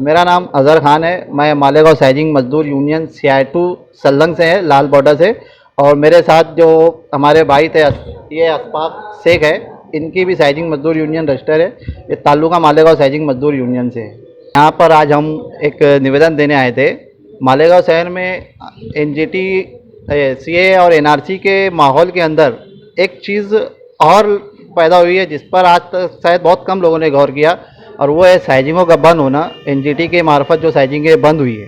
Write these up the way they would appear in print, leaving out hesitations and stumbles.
मेरा नाम अज़हर खान है। मैं मालेगांव साइजिंग मजदूर यूनियन CI2 सल्लंग से है, लाल बॉर्डर से। और मेरे साथ जो हमारे भाई थे ये अशफाक शेख है, इनकी भी साइजिंग मजदूर यूनियन रजिस्टर है। ये ताल्लुका मालेगांव साइजिंग मजदूर यूनियन से है। यहाँ पर आज हम एक निवेदन देने आए थे। मालेगांव शहर में NGT CA और NRC के माहौल के अंदर एक चीज़ और पैदा हुई है जिस पर आज तक शायद बहुत कम लोगों ने गौर किया, और वो है साइजिंगों का बंद होना। NGT के मार्फत जो साइजिंगें बंद हुई है,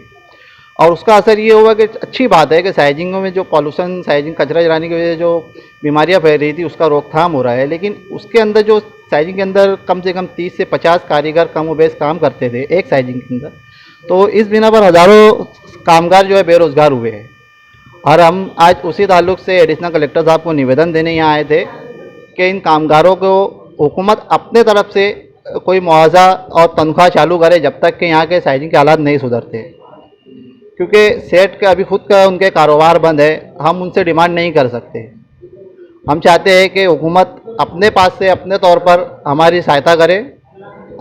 और उसका असर ये हुआ कि अच्छी बात है कि साइजिंगों में जो पॉल्यूशन, साइजिंग कचरा जलाने की वजह से जो बीमारियां फैल रही थी उसका रोकथाम हो रहा है। लेकिन उसके अंदर जो साइजिंग के अंदर कम से कम 30 से 50 कारीगर कम व बेश काम करते थे एक साइजिंग के अंदर, तो इस बिना पर हज़ारों कामगार जो है बेरोज़गार हुए हैं। और हम आज उसी ताल्लुक से एडिशनल कलेक्टर साहब को निवेदन देने यहाँ आए थे कि इन कामगारों को हुकूमत अपने तरफ से कोई मुआवजा और तनख्वाह चालू करे जब तक कि यहाँ के साइजिंग के हालात नहीं सुधरते। क्योंकि सेठ का अभी खुद का उनके कारोबार बंद है, हम उनसे डिमांड नहीं कर सकते। हम चाहते हैं कि हुकूमत अपने पास से अपने तौर पर हमारी सहायता करे,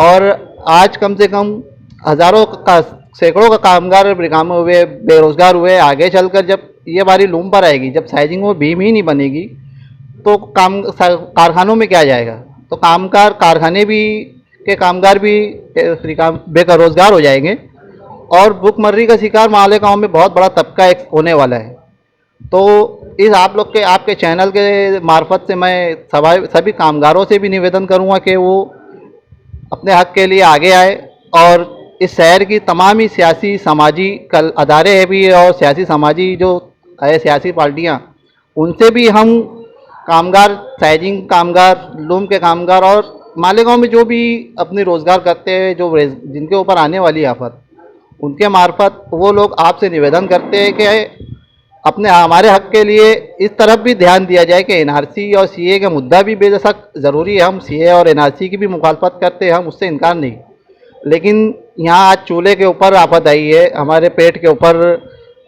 और आज कम से कम हज़ारों का, सैकड़ों का कामगार बेकाम हुए, बेरोज़गार हुए। आगे चलकर जब ये बारी लूम पर आएगी, जब साइजिंग में बीम ही नहीं बनेगी, तो कारखानों में क्या जाएगा? तो कारखाने भी के कामगार भी बेरोजगार हो जाएंगे, और भूखमर्री का शिकार मालेगांव में बहुत बड़ा तबका एक होने वाला है। तो इस आप लोग के, आपके चैनल के मार्फत से मैं सभी कामगारों से भी निवेदन करूंगा कि वो अपने हक के लिए आगे आए, और इस शहर की तमाम ही सियासी समाजी कल अदारे हैं भी, और सियासी समाजी जो है सियासी पार्टियां, उनसे भी हम कामगार, साइजिंग कामगार, लूम के कामगार, और मालेगांव में जो भी अपने रोज़गार करते हैं, जो जिनके ऊपर आने वाली आफत, उनके मार्फत वो लोग आपसे निवेदन करते हैं कि अपने हमारे हक के लिए इस तरफ भी ध्यान दिया जाए कि NRC और CA का मुद्दा भी बेशक ज़रूरी है। हम CA और NRC की भी मुखालफत करते हैं, हम उससे इनकार नहीं। लेकिन यहाँ आज चूल्हे के ऊपर आफत आई है, हमारे पेट के ऊपर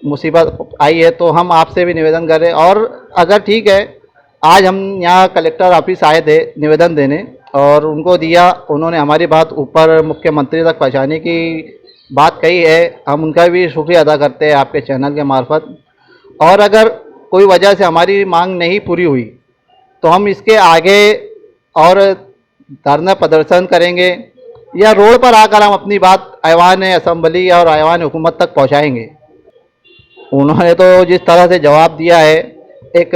मुसीबत आई है, तो हम आपसे भी निवेदन करें। और अगर ठीक है, आज हम यहाँ कलेक्टर ऑफिस आए थे निवेदन देने, और उनको दिया, उन्होंने हमारी बात ऊपर मुख्यमंत्री तक पहुँचाने की बात कही है। हम उनका भी शुक्रिया अदा करते हैं आपके चैनल के मार्फत। और अगर कोई वजह से हमारी मांग नहीं पूरी हुई, तो हम इसके आगे और धरना प्रदर्शन करेंगे, या रोड पर आकर हम अपनी बात ऐवान असम्बली और ऐवान हुकूमत तक पहुंचाएंगे। उन्होंने तो जिस तरह से जवाब दिया है, एक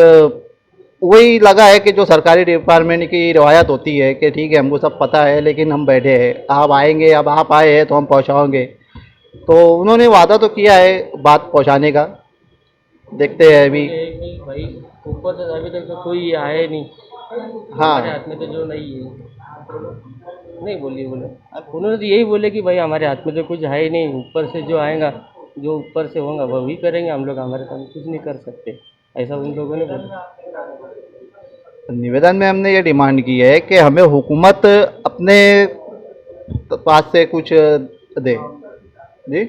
वही लगा है कि जो सरकारी डिपार्टमेंट की रवायत होती है कि ठीक है हमको सब पता है, लेकिन हम बैठे हैं, आप आएंगे, अब आप आए हैं तो हम पहुंचाएंगे। तो उन्होंने वादा तो किया है बात पहुंचाने का, देखते हैं अभी। भाई ऊपर से अभी तक तो कोई आया नहीं। हाँ, हमारे हाथ में तो जो नहीं है, नहीं बोले उन्होंने तो यही बोले कि भाई हमारे हाथ में तो कुछ है ही नहीं, ऊपर से जो आएगा, जो ऊपर से होगा वही करेंगे, हम लोग हमारे काम कुछ नहीं कर सकते, ऐसा उन लोगों ने बोला। निवेदन में हमने ये डिमांड की है कि हमें हुकूमत अपने पास से कुछ दे। जी,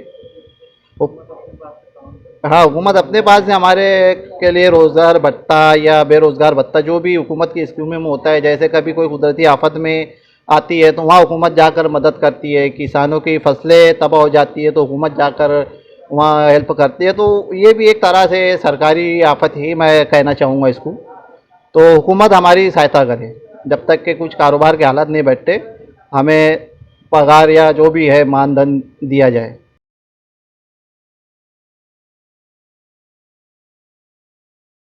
हाँ, हुकूमत अपने पास से हमारे के लिए रोज़गार भत्ता या बेरोज़गार भत्ता, जो भी हुकूमत की स्कीमों में होता है, जैसे कभी कोई कुदरती आफत में आती है तो वहाँ हुकूमत जाकर मदद करती है, किसानों की फसलें तबाह हो जाती है तो हुकूमत जाकर वहाँ हेल्प करती है। तो ये भी एक तरह से सरकारी आफत ही मैं कहना चाहूँगा इसको। तो हुकूमत हमारी सहायता करे, जब तक के कुछ कारोबार के हालात नहीं बैठते, हमें पगार या जो भी है मानधन दिया जाए।